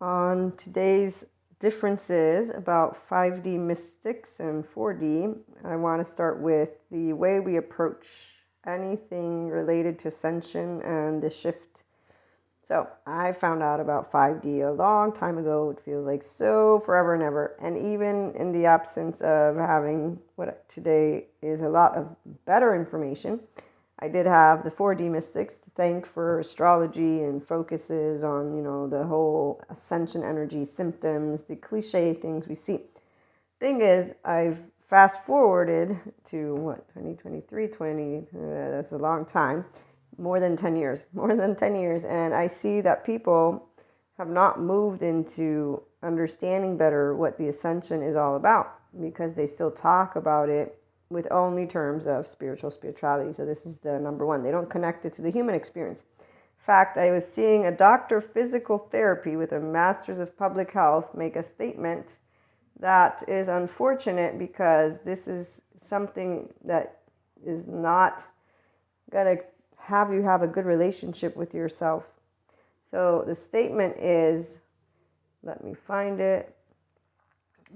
On today's differences about 5D mystics and 4D, I want to start with the way we approach anything related to ascension and the shift. So I found out about 5D a long time ago. It feels like so forever and ever. And even in the absence of having what today is a lot of better information, I did have the 4D mystics to thank for astrology and focuses on, the whole ascension energy symptoms, the cliche things we see. Thing is, I've fast forwarded to 2023, that's a long time, more than 10 years, and I see that people have not moved into understanding better what the ascension is all about because they still talk about it with only terms of spirituality. So this is the number one. They don't connect it to the human experience. In fact, I was seeing a doctor of physical therapy with a master's of public health make a statement that is unfortunate because this is something that is not going to have you have a good relationship with yourself. So the statement is, let me find it,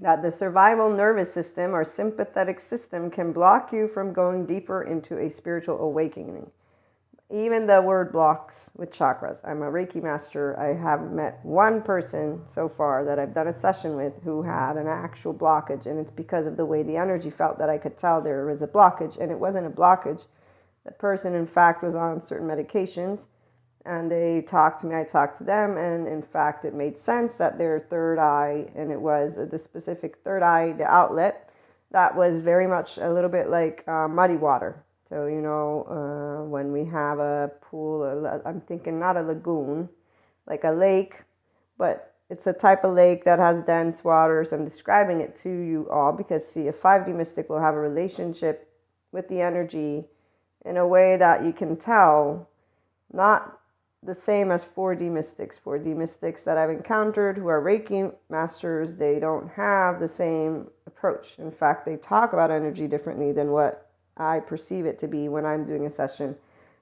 that the survival nervous system or sympathetic system can block you from going deeper into a spiritual awakening. Even the word blocks with chakras. I'm a Reiki master. I have met one person so far that I've done a session with who had an actual blockage, and it's because of the way the energy felt that I could tell there was a blockage, and it wasn't a blockage. The person, in fact, was on certain medications, and they talked to me, I talked to them, and in fact it made sense that their third eye, and it was the specific third eye, the outlet, that was very much a little bit like muddy water. So, when we have a pool, I'm thinking not a lagoon, like a lake, but it's a type of lake that has dense water. So I'm describing it to you all because, see, a 5D mystic will have a relationship with the energy in a way that you can tell, not the same as 4D mystics. 4D mystics that I've encountered who are Reiki masters, they don't have the same approach. In fact, they talk about energy differently than what I perceive it to be when I'm doing a session.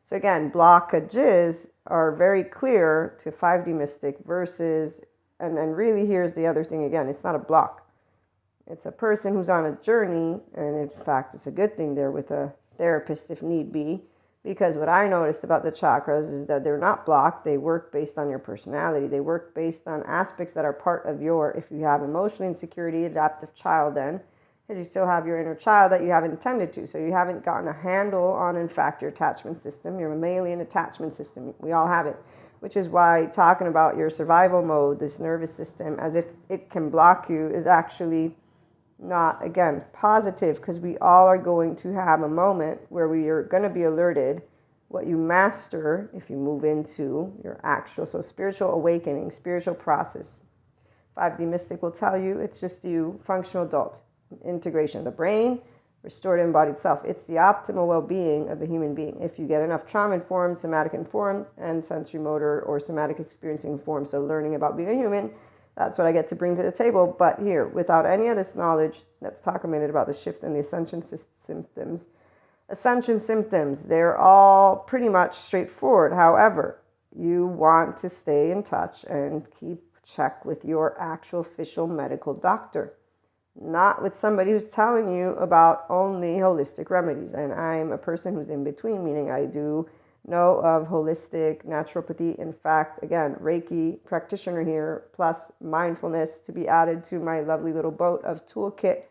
So again, blockages are very clear to 5D mystic versus, and really here's the other thing again, it's not a block. It's a person who's on a journey, and in fact, it's a good thing they're with a therapist if need be, because what I noticed about the chakras is that they're not blocked. They work based on your personality. They work based on aspects that are part of your, if you have emotional insecurity, adaptive child then, because you still have your inner child that you haven't tended to. So you haven't gotten a handle on, in fact, your attachment system, your mammalian attachment system. We all have it, which is why talking about your survival mode, this nervous system, as if it can block you is actually not, again, positive, because we all are going to have a moment where we are going to be alerted. What you master, if you move into your actual, so spiritual awakening, spiritual process. 5D mystic will tell you it's just you, functional adult, integration of the brain, restored embodied self. It's the optimal well-being of a human being. If you get enough trauma-informed, somatic-informed, and sensory motor or somatic experiencing informed, so learning about being a human, that's what I get to bring to the table. But here, without any of this knowledge, let's talk a minute about the shift in the ascension symptoms. Ascension symptoms, they're all pretty much straightforward. However, you want to stay in touch and keep check with your actual official medical doctor, not with somebody who's telling you about only holistic remedies. And I'm a person who's in between, meaning I do know of holistic naturopathy. In fact, again, Reiki practitioner here, plus mindfulness to be added to my lovely little boat of toolkit,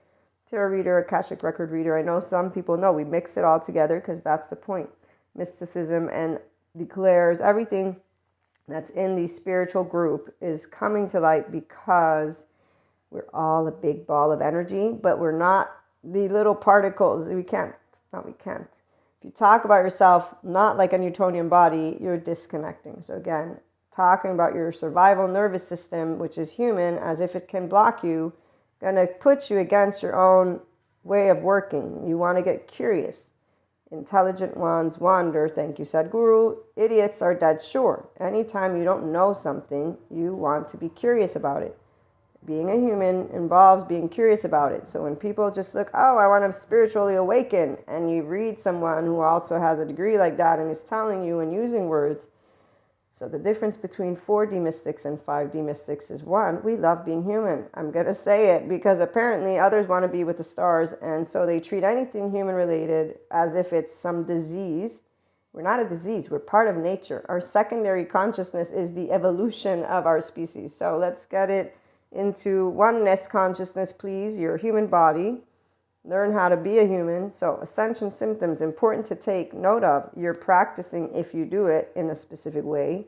tarot reader, Akashic record reader. I know some people know we mix it all together because that's the point. Mysticism and declares everything that's in the spiritual group is coming to light because we're all a big ball of energy, but we're not the little particles. We can't. If you talk about yourself not like a Newtonian body, you're disconnecting. So again, talking about your survival nervous system, which is human, as if it can block you, going to put you against your own way of working. You want to get curious. Intelligent ones wander, thank you, Sadhguru. Idiots are dead sure. Anytime you don't know something, you want to be curious about it. Being a human involves being curious about it. So when people just look, oh, I want to spiritually awaken, and you read someone who also has a degree like that and is telling you and using words, So the difference between 4D mystics and 5D mystics is, one, we love being human. I'm going to say it because apparently others want to be with the stars, and so they treat anything human related as if it's some disease. We're not a disease. We're part of nature. Our secondary consciousness is the evolution of our species. So let's get it into oneness consciousness, please. Your human body. Learn how to be a human. So ascension symptoms, important to take note of. You're practicing if you do it in a specific way.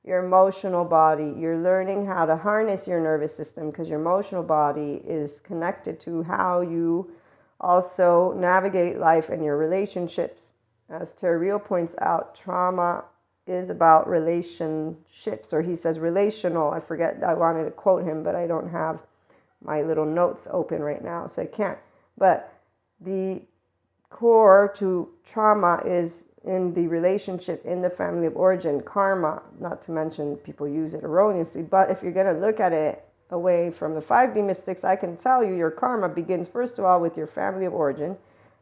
Your emotional body, you're learning how to harness your nervous system because your emotional body is connected to how you also navigate life and your relationships. As Terry points out, trauma is about relationships, or he says relational. I forget, I wanted to quote him, but I don't have my little notes open right now, so I can't. But the core to trauma is in the relationship, in the family of origin, karma, not to mention people use it erroneously. But if you're going to look at it away from the 5D mystics, I can tell you your karma begins, first of all, with your family of origin,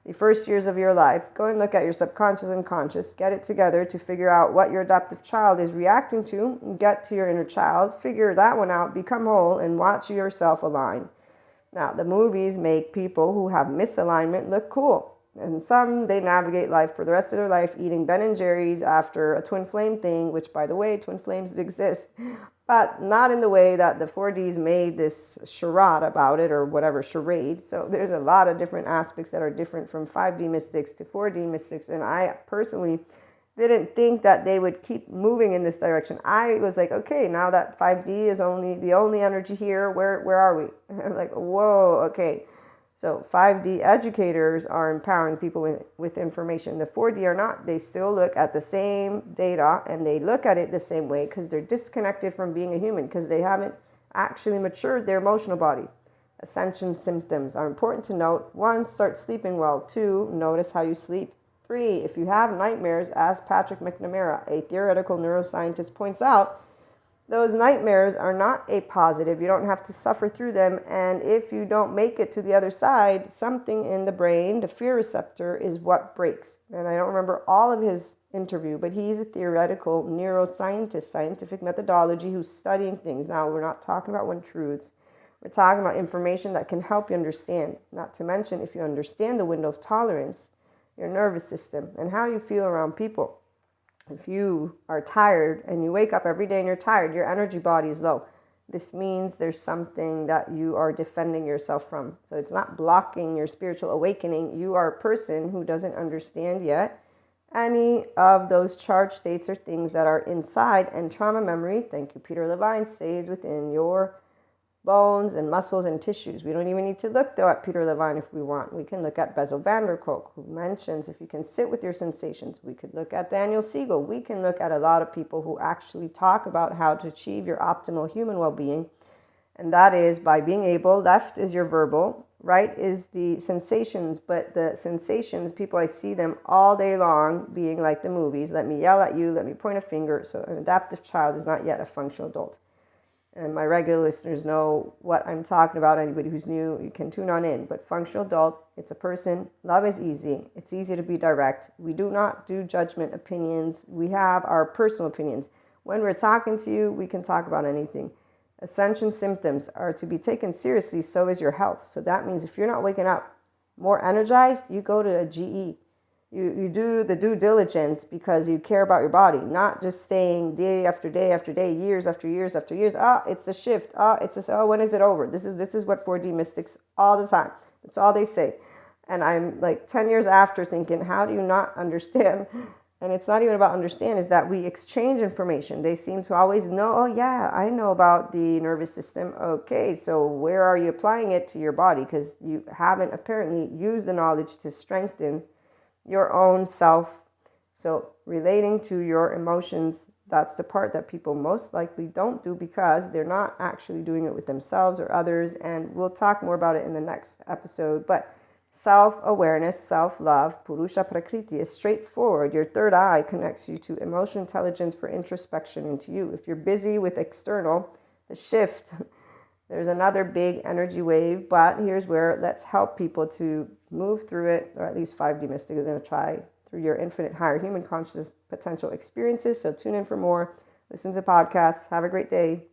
the first years of your life. Go and look at your subconscious and conscious, get it together to figure out what your adoptive child is reacting to, get to your inner child, figure that one out, become whole, and watch yourself align. Now, the movies make people who have misalignment look cool. And some, they navigate life for the rest of their life eating Ben & Jerry's after a twin flame thing, which, by the way, twin flames exist, but not in the way that the 4Ds made this charade about it, or whatever, charade. So there's a lot of different aspects that are different from 5D mystics to 4D mystics. And I personally didn't think that they would keep moving in this direction. I was like, okay, now that 5D is the only energy here, where are we? And I'm like, whoa, okay. So 5D educators are empowering people with information. The 4D are not. They still look at the same data and they look at it the same way because they're disconnected from being a human because they haven't actually matured their emotional body. Ascension symptoms are important to note. 1, start sleeping well. 2, notice how you sleep. 3, if you have nightmares, as Patrick McNamara, a theoretical neuroscientist, points out, those nightmares are not a positive. You don't have to suffer through them. And if you don't make it to the other side, something in the brain, the fear receptor, is what breaks. And I don't remember all of his interview, but he's a theoretical neuroscientist, scientific methodology, who's studying things. Now, we're not talking about one truths. We're talking about information that can help you understand. Not to mention, if you understand the window of tolerance, your nervous system, and how you feel around people. If you are tired and you wake up every day and you're tired, your energy body is low. This means there's something that you are defending yourself from. So it's not blocking your spiritual awakening. You are a person who doesn't understand yet any of those charged states or things that are inside. And trauma memory, thank you, Peter Levine, stays within your bones and muscles and tissues. We don't even need to look, though, at Peter Levine if we want. We can look at Bessel van der Kolk, who mentions if you can sit with your sensations. We could look at Daniel Siegel. We can look at a lot of people who actually talk about how to achieve your optimal human well-being. And that is by being able, left is your verbal, right is the sensations. But the sensations, people, I see them all day long being like the movies. Let me yell at you, let me point a finger. So an adaptive child is not yet a functional adult. And my regular listeners know what I'm talking about. Anybody who's new, you can tune on in. But functional adult, it's a person. Love is easy. It's easy to be direct. We do not do judgment opinions. We have our personal opinions. When we're talking to you, we can talk about anything. Ascension symptoms are to be taken seriously, so is your health. So that means if you're not waking up more energized, you go to a GE. You do the due diligence because you care about your body, not just staying day after day after day, years after years after years. It's a shift. When is it over? This is what 4D mystics all the time. That's all they say. And I'm like 10 years after thinking, how do you not understand? And it's not even about understand, is that we exchange information. They seem to always know, oh yeah, I know about the nervous system. Okay, so where are you applying it to your body? Because you haven't apparently used the knowledge to strengthen your own self. So relating to your emotions, that's the part that people most likely don't do because they're not actually doing it with themselves or others. And we'll talk more about it in the next episode. But self-awareness, self-love, Purusha Prakriti, is straightforward. Your third eye connects you to emotional intelligence for introspection into you. If you're busy with external, the shift, there's another big energy wave, but here's where let's help people to move through it, or at least 5D Mystic is going to try through your infinite higher human consciousness potential experiences. So tune in for more. Listen to podcasts. Have a great day.